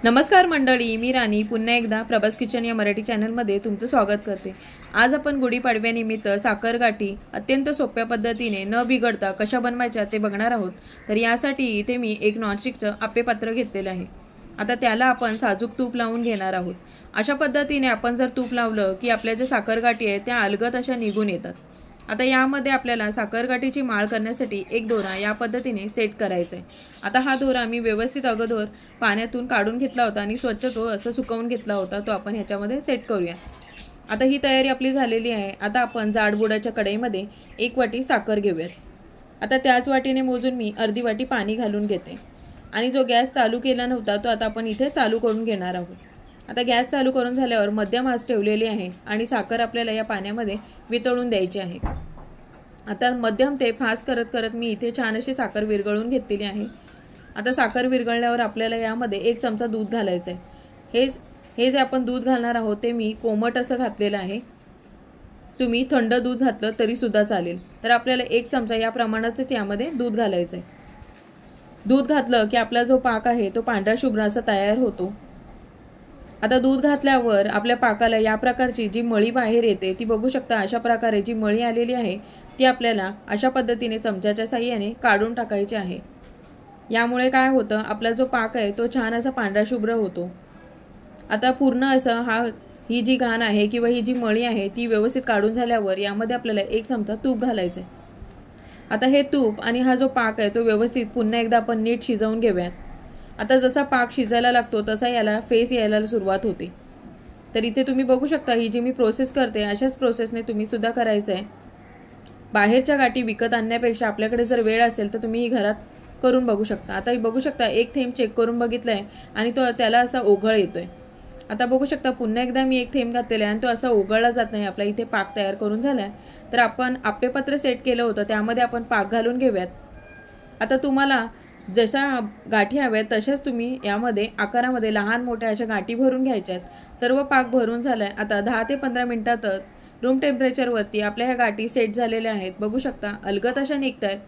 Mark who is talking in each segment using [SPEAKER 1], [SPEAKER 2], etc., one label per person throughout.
[SPEAKER 1] नमस्कार मंडळी, मी राणी पुन्हा एकदा प्रभास किचन या मराठी चॅनलमध्ये तुमचं स्वागत करते। आज आपण गुढीपाडव्यानिमित्त साखर गाठी अत्यंत सोप्या पद्धतीने न बिघडता कशा बनवायच्या ते बघणार आहोत। तर यासाठी इथे मी एक नॉनस्टिकचं आप्पे पात्र घेतलेलं आहे। आता त्याला आपण साजूक तूप लावून घेणार आहोत। अशा पद्धतीने आपण जर तूप लावलं की आपल्या ज्या साखर गाठी आहेत त्या अलगद अशा निघून येतात। आता यामध्ये आपल्याला साखर गाठीची माळ करण्यासाठी एक दोरा या पद्धतीने सेट करायचा आहे। आता हा दोरा मी व्यवस्थित अगोदर पाण्यातून काढून घेतला होता आणि स्वच्छ तो असं सुकवून घेतला होता, तो आपण ह्याच्यामध्ये सेट करूया। आता ही तयारी आपली झालेली आहे। आता आपण जाडबुडाच्या कढईमध्ये 1 वाटी साखर घेऊयात। आता त्याच वाटीने मोजून मी अर्धी वाटी पाणी घालून घेते आणि जो गॅस चालू केला नव्हता तो आता आपण इथे चालू करून घेणार आहोत। आता गॅस चालू करून झाल्यावर मध्यम आच ठेवलेली आहे आणि साखर आपल्याला या पाण्यामध्ये वितळून द्यायची आहे। आता मध्यम ते फास्ट करत करत मी इथे छान अशी साखर विरघळून घेतलेली आहे। आता साखर विरघळल्यावर आपल्याला यामध्ये 1 चमचा दूध घालायचं आहे। हे जे आपण दूध घालणार आहोत ते मी कोमट असं घातलेलं आहे। तुम्ही थंड दूध घातलं तरी सुद्धा चालेल। तर आपल्याला 1 चमचा या प्रमाणातच यामध्ये दूध घालायचं आहे। दूध घातलं की आपला जो पाक आहे तो पांढरा शुभ्र असा तयार होतो। आता दूध घातल्यावर आपल्या पाकाला या प्रकारची जी मळी बाहेर येते ती बघू शकता। अशा प्रकारे जी मळी आलेली आहे ती आपल्याला अशा पद्धतीने चमच्याच्या साहाय्याने काढून टाकायची आहे। यामुळे काय होतं, आपला जो पाक आहे तो छान असा पांढरा शुभ्र होतो। आता पूर्ण असं ही जी घाण आहे किंवा ही जी मळी आहे ती व्यवस्थित काढून झाल्यावर यामध्ये आपल्याला 1 चमचा तूप घालायचं आहे। आता हे तूप आणि हा जो पाक आहे तो व्यवस्थित पुन्हा एकदा आपण नीट शिजवून घेऊयात। आता जसा पाक शिजायला लागतो तसा याला फेस यायला सुरुवात होते। तर इथे तुम्ही बघू शकता ही जी मी प्रोसेस करते अशाच प्रोसेसने तुम्ही सुद्धा करायचं आहे। बाहेरच्या गाठी विकत आणण्यापेक्षा आपल्याकडे जर वेळ असेल तर तुम्ही ही घरात करून बघू शकता। आता ही बघू शकता 1 थेंब चेक करून बघितलाय आणि तो त्याला असा ओघळ येतोय। आता बघू शकता पुन्हा एकदा मी 1 थेंब घातलेला आहे आणि तो असा ओघळला जात नाही। आपला इथे पाक तयार करून झालाय। तर आपण आप्पेपत्र सेट केलं होतं त्यामध्ये आपण पाक घालून घेऊयात। आता तुम्हाला जशा गाठी हव्यात तशाच तुम्ही यामध्ये आकारामध्ये लहान मोठ्या अशा गाठी भरून घ्यायच्यात। सर्व पाक भरून झालाय। आता 10 ते 15 मिनिटातच रूम टेम्परेचरवरती आपल्या ह्या गाठी सेट झालेल्या आहेत। बघू शकता अलगद अशा निघतायत।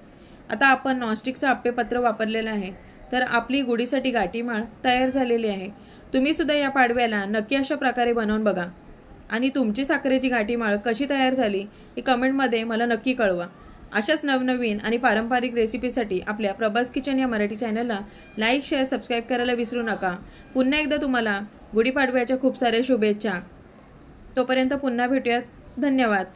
[SPEAKER 1] आता आपण नॉनस्टिकचं आप्पेपत्र वापरलेलं आहे तर आपली गुढीसाठी गाठी माळ तयार झालेली आहे। तुम्ही सुद्धा या पाडव्याला नक्की अशा प्रकारे बनवून बघा आणि तुमची साखरेची गाठी माळ कशी तयार झाली हे कमेंटमध्ये मला नक्की कळवा। अशाच नवनवीन आणि पारंपरिक रेसिपीसाठी आपल्या प्रभास किचन या मराठी चॅनलला लाईक, शेअर, सबस्क्राईब करायला विसरू नका। पुन्हा एकदा तुम्हाला गुढीपाडव्याच्या खूप साऱ्या शुभेच्छा। तोपर्यंत पुन्हा भेटूयात। धन्यवाद।